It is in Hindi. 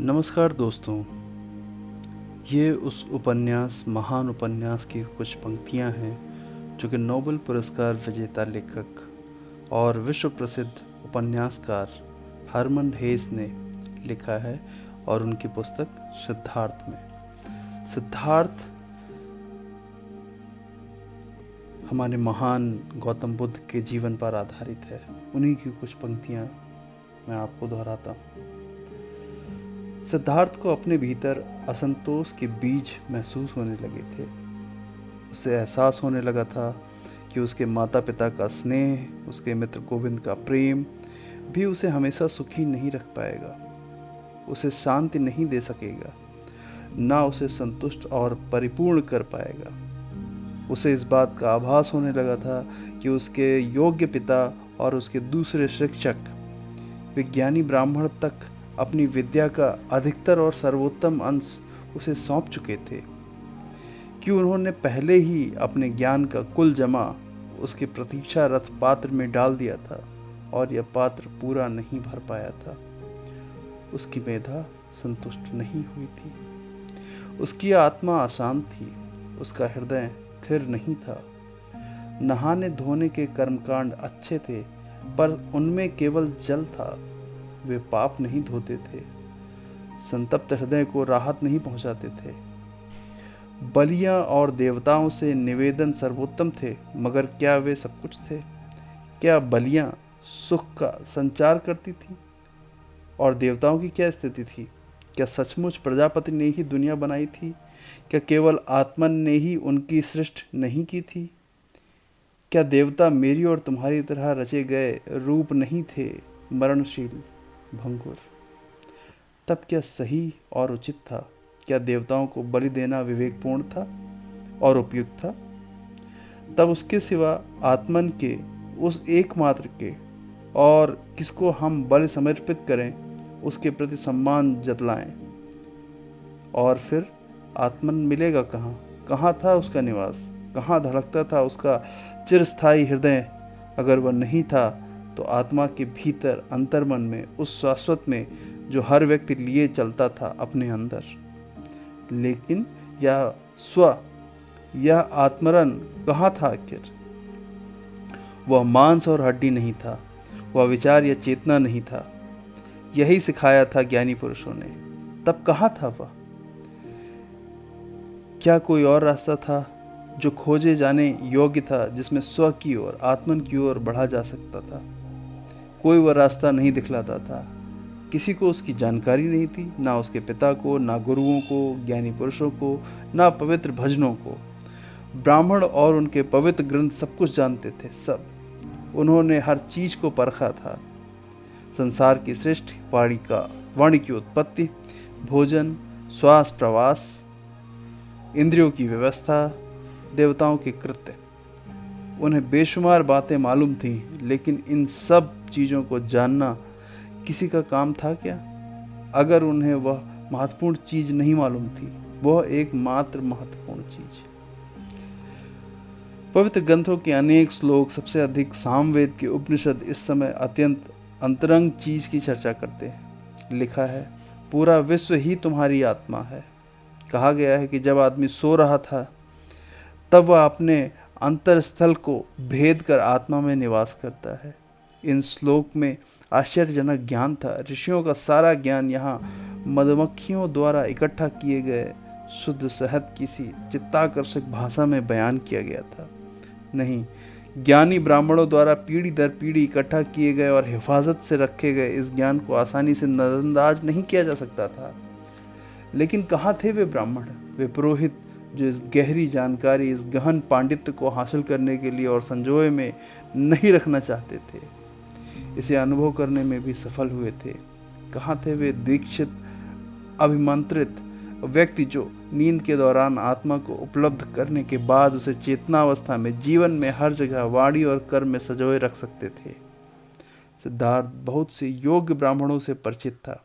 नमस्कार दोस्तों, ये उस महान उपन्यास की कुछ पंक्तियाँ हैं जो कि नोबेल पुरस्कार विजेता लेखक और विश्व प्रसिद्ध उपन्यासकार हरमन हेस ने लिखा है और उनकी पुस्तक सिद्धार्थ में। सिद्धार्थ हमारे महान गौतम बुद्ध के जीवन पर आधारित है। उन्हीं की कुछ पंक्तियाँ मैं आपको दोहराता हूँ। सिद्धार्थ को अपने भीतर असंतोष के बीज महसूस होने लगे थे। उसे एहसास होने लगा था कि उसके माता पिता का स्नेह, उसके मित्र गोविंद का प्रेम भी उसे हमेशा सुखी नहीं रख पाएगा, उसे शांति नहीं दे सकेगा, ना उसे संतुष्ट और परिपूर्ण कर पाएगा। उसे इस बात का आभास होने लगा था कि उसके योग्य पिता और उसके दूसरे शिक्षक विज्ञानी ब्राह्मण तक अपनी विद्या का अधिकतर और सर्वोत्तम अंश उसे सौंप चुके थे कि उन्होंने पहले ही अपने ज्ञान का कुल जमा उसके प्रतीक्षारत पात्र में डाल दिया था और यह पात्र पूरा नहीं भर पाया था। उसकी मेधा संतुष्ट नहीं हुई थी, उसकी आत्मा अशांत थी, उसका हृदय स्थिर नहीं था। नहाने धोने के कर्मकांड अच्छे थे, पर उनमें केवल जल था, वे पाप नहीं धोते थे, संतप्त हृदय को राहत नहीं पहुंचाते थे। बलियां और देवताओं से निवेदन सर्वोत्तम थे, मगर क्या वे सब कुछ थे? क्या बलियां सुख का संचार करती थी? और देवताओं की क्या स्थिति थी? क्या सचमुच प्रजापति ने ही दुनिया बनाई थी? क्या केवल आत्मन ने ही उनकी सृष्टि नहीं की थी? क्या देवता मेरी और तुम्हारी तरह रचे गए रूप नहीं थे, मरणशील, भंगुर? तब क्या सही और उचित था? क्या देवताओं को बलि देना विवेकपूर्ण था और उपयुक्त था? तब उसके सिवा आत्मन के उस एकमात्र के और किसको हम बलि समर्पित करें, उसके प्रति सम्मान जतलाएं? और फिर आत्मन मिलेगा कहाँ? कहाँ था उसका निवास? कहाँ धड़कता था उसका चिरस्थायी हृदय? अगर वह नहीं था तो आत्मा के भीतर अंतर्मन में, उस शाश्वत में जो हर व्यक्ति लिए चलता था अपने अंदर। लेकिन यह आत्मरण कहाँ था आखिर? वह मांस और हड्डी नहीं था, वह विचार या चेतना नहीं था। यही सिखाया था ज्ञानी पुरुषों ने। तब कहाँ था वह? क्या कोई और रास्ता था जो खोजे जाने योग्य था, जिसमें स्व की ओर, आत्मन की ओर बढ़ा जा सकता था? कोई वह रास्ता नहीं दिखलाता था। किसी को उसकी जानकारी नहीं थी, ना उसके पिता को, ना गुरुओं को, ज्ञानी पुरुषों को, ना पवित्र भजनों को। ब्राह्मण और उनके पवित्र ग्रंथ सब कुछ जानते थे, सब। उन्होंने हर चीज को परखा था। संसार की सृष्टि, वाणी की उत्पत्ति, भोजन, श्वास प्रवास, इंद्रियों की व्यवस्था, देवताओं के कृत्य। उन्हें बेशुमार बातें मालूम थीं, लेकिन इन सब चीज़ों को जानना किसी का काम था क्या? अगर उन्हें वह महत्वपूर्ण चीज़ नहीं मालूम थी, वह एकमात्र महत्वपूर्ण चीज़। पवित्र ग्रंथों के अनेक श्लोक, सबसे अधिक सामवेद के उपनिषद इस समय अत्यंत अंतरंग चीज़ की चर्चा करते हैं। लिखा है, पूरा विश्व ही तुम्हारी आत्मा है। कहा गया है कि जब आदमी सो रहा था तब वह अपने अंतरस्थल को भेद कर आत्मा में निवास करता है। इन श्लोक में आश्चर्यजनक ज्ञान था। ऋषियों का सारा ज्ञान यहाँ मधुमक्खियों द्वारा इकट्ठा किए गए शुद्ध शहद किसी चित्ताकर्षक भाषा में बयान किया गया था। नहीं, ज्ञानी ब्राह्मणों द्वारा पीढ़ी दर पीढ़ी इकट्ठा किए गए और हिफाजत से रखे गए इस ज्ञान को आसानी से नजरअंदाज नहीं किया जा सकता था। लेकिन कहाँ थे वे ब्राह्मण, वे पुरोहित, जो इस गहरी जानकारी, इस गहन पांडित्य को हासिल करने के लिए और संजोए में नहीं रखना चाहते थे, इसे अनुभव करने में भी सफल हुए थे? कहाँ थे वे दीक्षित, अभिमंत्रित व्यक्ति जो नींद के दौरान आत्मा को उपलब्ध करने के बाद उसे चेतनावस्था में, जीवन में हर जगह वाणी और कर्म में सजोए रख सकते थे? सिद्धार्थ बहुत से योग्य ब्राह्मणों से परिचित था,